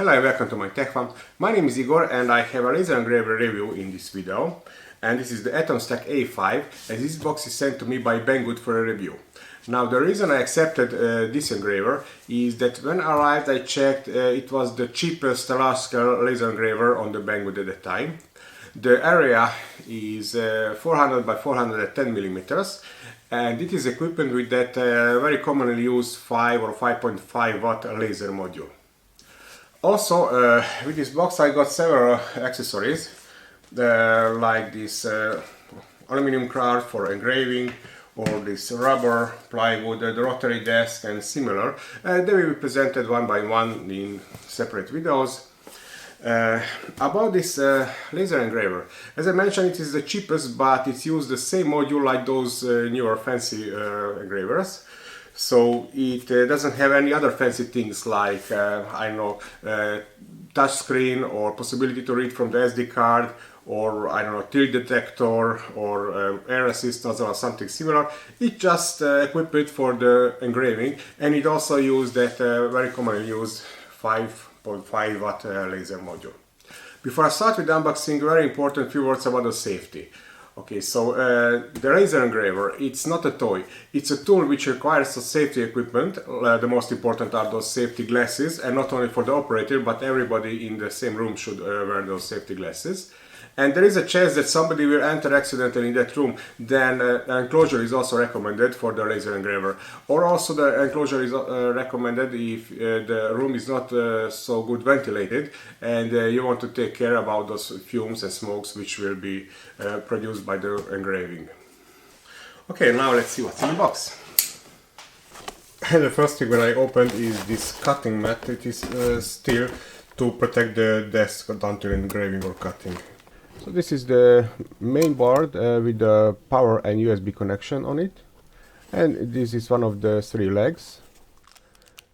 Hello and welcome to my tech farm. My name is Igor and I have a laser engraver review in this video. And this is the Atomstack A5 and this box is sent to me by Banggood for a review. Now the reason I accepted this engraver is that when I arrived I checked it was the cheapest large scale laser engraver on the Banggood at the time. The area is 400 by 410 millimeters. And it is equipped with that very commonly used 5 or 5.5 watt laser module. Also, with this box I got several accessories like this aluminum card for engraving, or this rubber, plywood, the rotary desk and similar. They will be presented one by one in separate videos. About this laser engraver, as I mentioned, it is the cheapest, but it's used the same module like those newer fancy engravers. So it doesn't have any other fancy things like, I don't know, touch screen or possibility to read from the SD card, or I don't know, tilt detector or air resistance or something similar. It just equipped it for the engraving, and it also used that very commonly used 5.5 watt laser module. Before I start with the unboxing, very important few words about the safety. Okay, so the laser engraver, it's not a toy, it's a tool which requires some safety equipment. The most important are those safety glasses, and not only for the operator, but everybody in the same room should wear those safety glasses. And there is a chance that somebody will enter accidentally in that room, then an enclosure is also recommended for the laser engraver. Or also the enclosure is recommended if the room is not so good ventilated and you want to take care about those fumes and smokes which will be produced by the engraving. Okay, now let's see what's in the box. And the first thing when I opened is this cutting mat. It is steel to protect the desk until engraving or cutting. So this is the main board with the power and USB connection on it, and this is one of the three legs,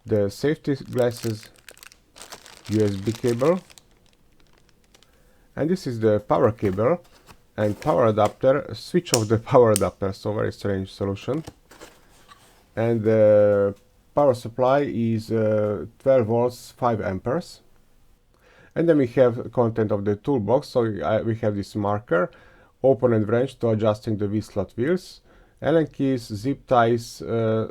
the safety glasses, USB cable, and this is the power cable and power adapter, switch of the power adapter, so very strange solution. And the power supply is 12 volts 5 amperes. And then we have content of the toolbox, so we have this marker, open and wrench to adjusting the V-slot wheels, Allen keys, zip ties,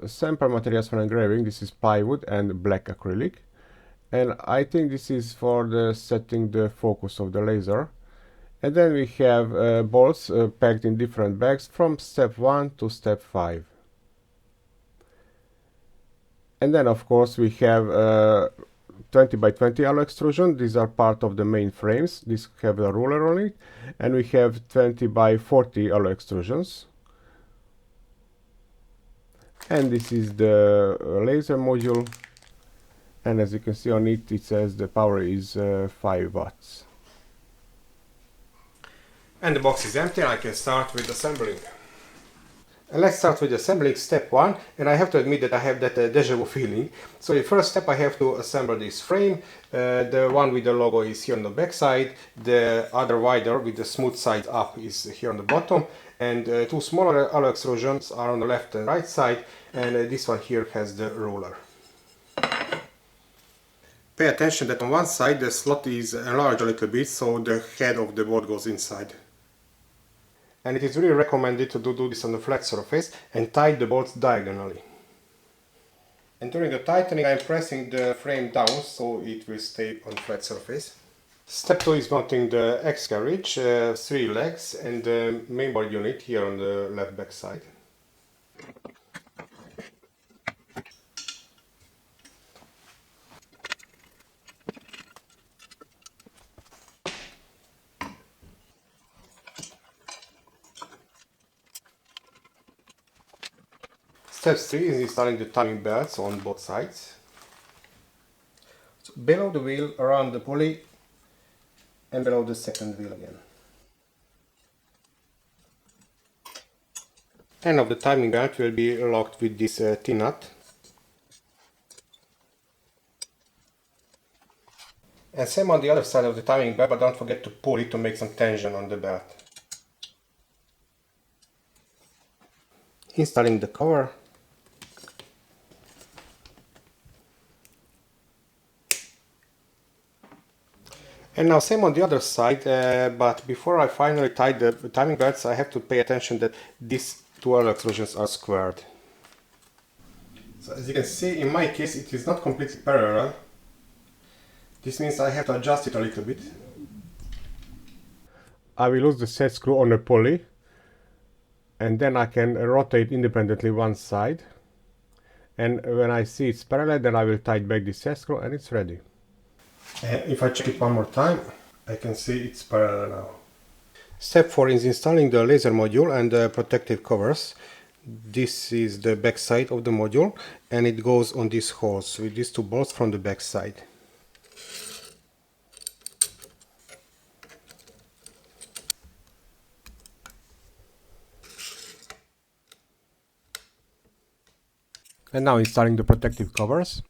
sample materials for engraving. This is plywood and black acrylic. And I think this is for the setting the focus of the laser. And then we have bolts packed in different bags from step 1 to step 5. And then of course we have 20 by 20 alloy extrusion. These are part of the main frames. These have a ruler on it, and we have 20 by 40 alloy extrusions. And this is the laser module, and as you can see on it, it says the power is 5 watts. And the box is empty. I can start with assembling. And let's start with assembling step 1, and I have to admit that I have that deja vu feeling. So the first step, I have to assemble this frame. The one with the logo is here on the back side, the other wider with the smooth side up is here on the bottom, and two smaller alloy extrusions are on the left and right side, and this one here has the roller. Pay attention that on one side the slot is enlarged a little bit, so the head of the board goes inside. And it is really recommended to do this on the flat surface and tie the bolts diagonally. And during the tightening I am pressing the frame down so it will stay on flat surface. Step 2 is mounting the X carriage, 3 legs, and the mainboard unit here on the left back side. Step 3 is installing the timing belts on both sides. So below the wheel, around the pulley, and below the second wheel again. End of the timing belt will be locked with this T-nut. And same on the other side of the timing belt, but don't forget to pull it to make some tension on the belt. Installing the cover. And now same on the other side, but before I finally tie the timing belts, I have to pay attention that these two other extrusions are squared. So as you can see, in my case it is not completely parallel. This means I have to adjust it a little bit. I will use the set screw on a pulley, and then I can rotate independently one side. And when I see it's parallel, then I will tighten back the set screw and it's ready. And if I check it one more time, I can see it's parallel now. Step 4 is installing the laser module and the protective covers. This is the back side of the module, and it goes on these holes with these two bolts from the back side. And now installing the protective covers.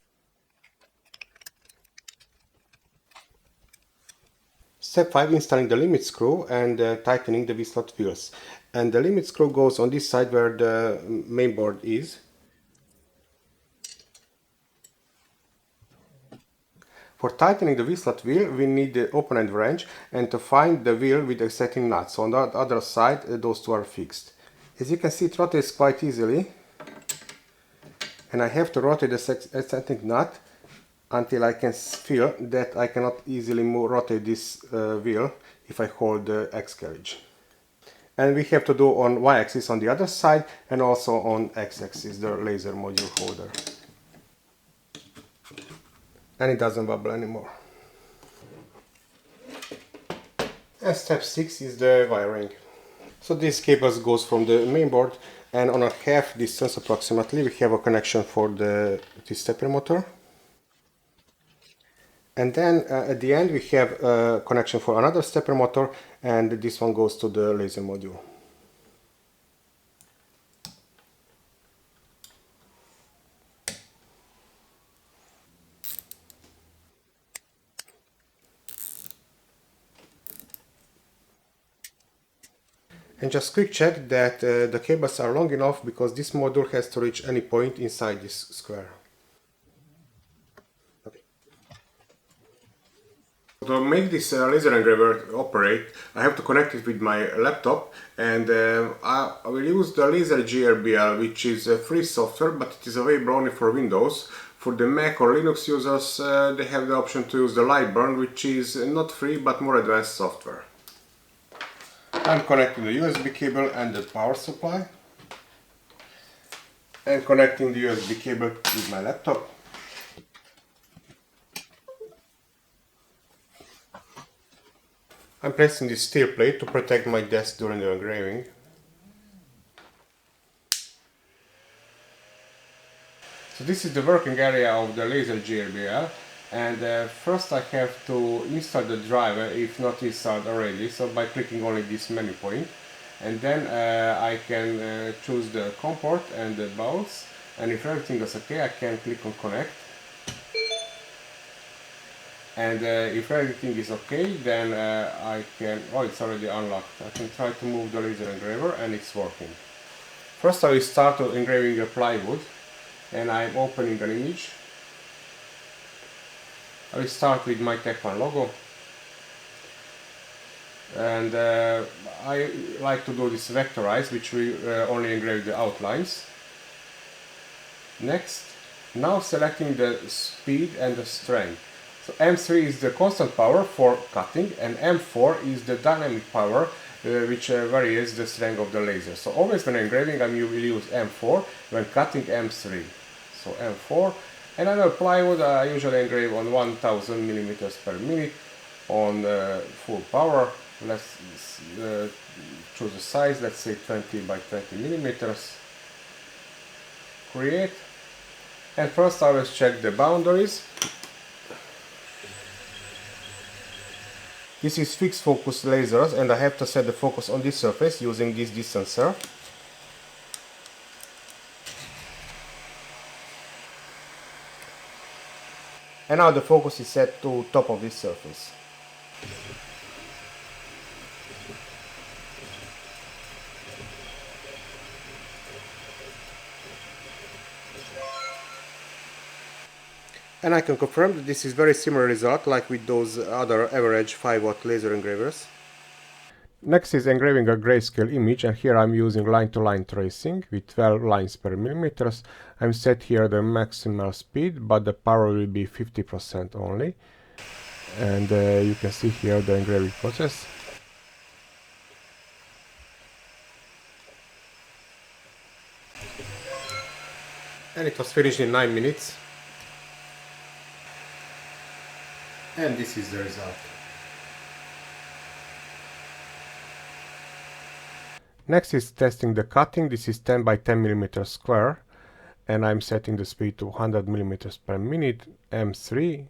Step 5, installing the limit screw and tightening the V-slot wheels. And the limit screw goes on this side where the main board is. For tightening the V-slot wheel, we need the open-end wrench and to find the wheel with the setting nut. So on the other side, those two are fixed. As you can see, it rotates quite easily. And I have to rotate the setting nut until I can feel that I cannot easily rotate this wheel if I hold the X carriage. And we have to do on Y-axis on the other side and also on X-axis the laser module holder. And it doesn't wobble anymore. And step 6 is the wiring. So this cable goes from the main board, and on a half distance approximately we have a connection for the stepper motor. And then at the end we have a connection for another stepper motor, and this one goes to the laser module. And just quick check that the cables are long enough, because this module has to reach any point inside this square. Okay. To make this laser engraver operate, I have to connect it with my laptop, and I will use the LaserGRBL, which is a free software, but it is available only for Windows. For the Mac or Linux users, they have the option to use the Lightburn, which is not free but more advanced software. I'm connecting the USB cable and the power supply, and connecting the USB cable with my laptop. I'm placing this steel plate to protect my desk during the engraving. So this is the working area of the LaserGRBL, and first I have to install the driver if not installed already, so by clicking only this menu point, and then I can choose the COM port and the bulbs, and if everything is okay I can click on connect, and if everything is okay then I can, oh, it's already unlocked, I can try to move the laser engraver and it's working. First I will start engraving a plywood, and I'm opening an image. I will start with my Tech1 logo, and I like to do this vectorize, which will only engrave the outlines. Next, now selecting the speed and the strength. So M3 is the constant power for cutting, and M4 is the dynamic power which varies the strength of the laser. So always when engraving I will use M4, when cutting M3. So M4. And on plywood I usually engrave on 1000 millimeters per minute on full power. Let's choose a size, let's say 20 by 20 millimeters. Create. And first I will check the boundaries. This is fixed focus lasers, and I have to set the focus on this surface using this distancer. And now the focus is set to top of this surface. And I can confirm that this is very similar result like with those other average 5-watt laser engravers. Next is engraving a grayscale image, and here I'm using line-to-line tracing with 12 lines per millimeters. I'm set here the maximal speed, but the power will be 50% only. And you can see here the engraving process. And it was finished in 9 minutes. And this is the result. Next is testing the cutting. This is 10 by 10 millimeters square, and I'm setting the speed to 100 millimeters per minute, M3.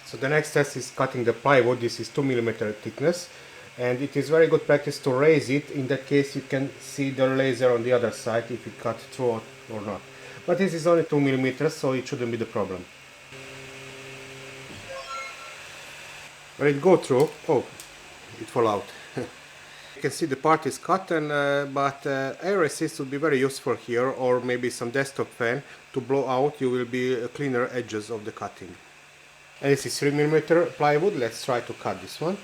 So the next test is cutting the plywood. This is 2 millimeter thickness, and it is very good practice to raise it. In that case you can see the laser on the other side if it cut through or not. But this is only 2 millimeters, so it shouldn't be the problem. When it go through, oh, it fall out. You can see the part is cut, and but air assist would be very useful here, or maybe some desktop fan to blow out. You will be cleaner edges of the cutting. And this is 3 millimeter plywood. Let's try to cut this one.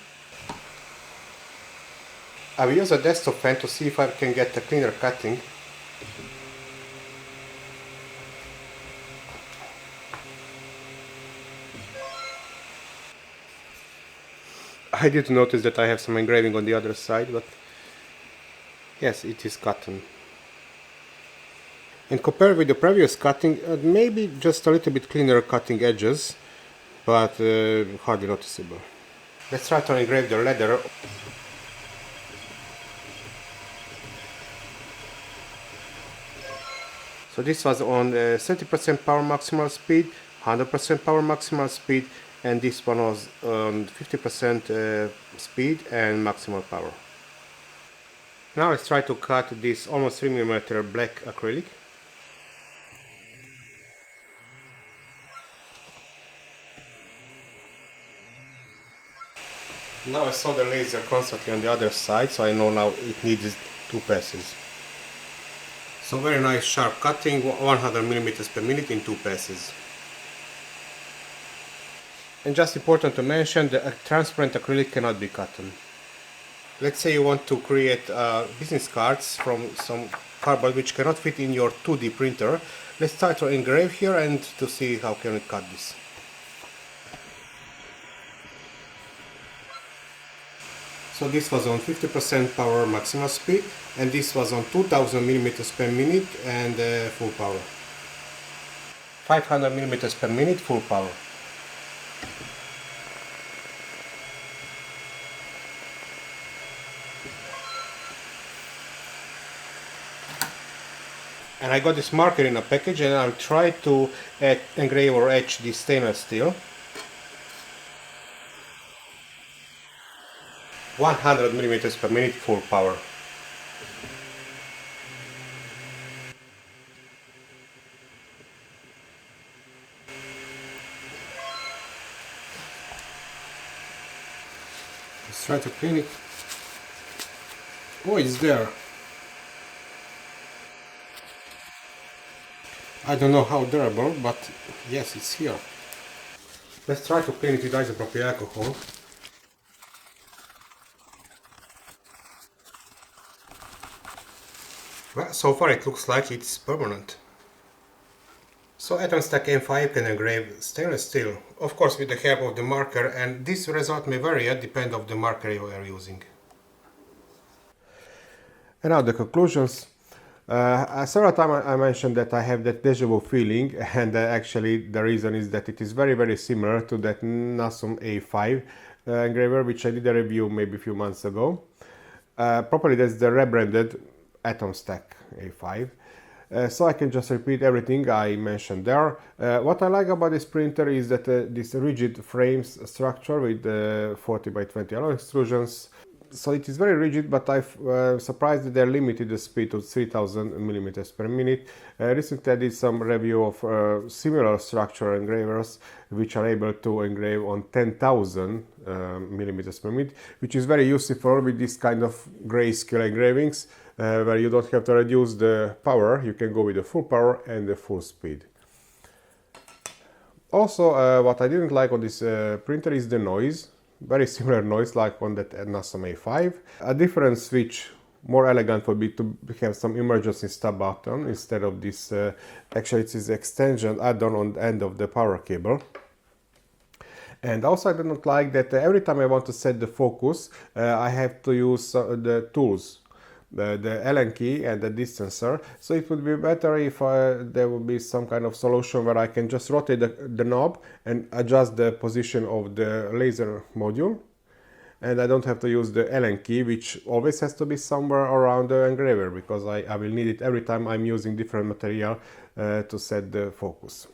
I will use a desktop fan to see if I can get a cleaner cutting. I did notice that I have some engraving on the other side, but yes, it is cotton. And compared with the previous cutting, maybe just a little bit cleaner cutting edges, but hardly noticeable. Let's try to engrave the leather. So this was on 30% power maximal speed, 100% power maximal speed, and this one was on 50% speed and maximal power. Now let's try to cut this almost 3 millimeter black acrylic. Now I saw the laser constantly on the other side, so I know now it needs 2 passes. So very nice sharp cutting, 100 millimeters per minute in 2 passes. And just important to mention, the transparent acrylic cannot be cotton. Let's say you want to create business cards from some cardboard which cannot fit in your 2D printer. Let's try to engrave here and to see how can we cut this. So this was on 50% power maximal speed, and this was on 2000 millimeters per minute and full power. 500 millimeters per minute full power. And I got this marker in a package, and I'll try to engrave or etch this stainless steel. 100 millimeters per minute full power. Let's try to clean it. Oh, it's there. I don't know how durable, but yes, it's here. Let's try to clean it with isopropyl alcohol. Well, so far it looks like it's permanent. So Atomstack A5 can engrave stainless steel, of course with the help of the marker, and this result may vary depending on the marker you are using. And now the conclusions. Several times I mentioned that I have that deja vu feeling, and actually the reason is that it is very similar to that Nasum A5 engraver which I did a review maybe a few months ago. Probably that's the rebranded Atomstack A5. So I can just repeat everything I mentioned there. What I like about this printer is that this rigid frames structure with 40 by 20 alloy extrusions. So it is very rigid, but I'm surprised that they limited the speed to 3000 millimeters per minute. Recently I did some review of similar structure engravers which are able to engrave on 10,000 millimeters per minute, which is very useful with this kind of grayscale engravings where you don't have to reduce the power. You can go with the full power and the full speed. Also, what I didn't like on this printer is the noise. Very similar noise like on that Atomstack A5. A different switch, more elegant would be to have some emergency stop button instead of this. Actually, it's this extension add-on on the end of the power cable. And also I don't like that every time I want to set the focus, I have to use the tools, the Allen key and the distancer. So it would be better if there would be some kind of solution where I can just rotate the knob and adjust the position of the laser module. And I don't have to use the Allen key, which always has to be somewhere around the engraver, because I will need it every time I'm using different material to set the focus.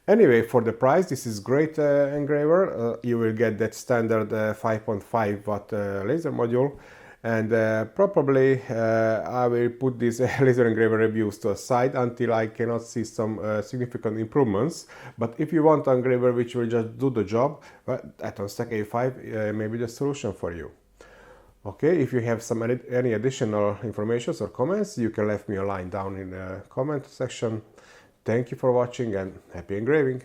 Anyway, for the price, this is great engraver. You will get that standard 5.5 watt laser module, and probably I will put these laser engraver reviews to a side until I cannot see some significant improvements. But if you want an engraver which will just do the job, well, Atomstack A5 may be the solution for you. Okay, if you have any additional information or comments, you can leave me a line down in the comment section. Thank you for watching and happy engraving!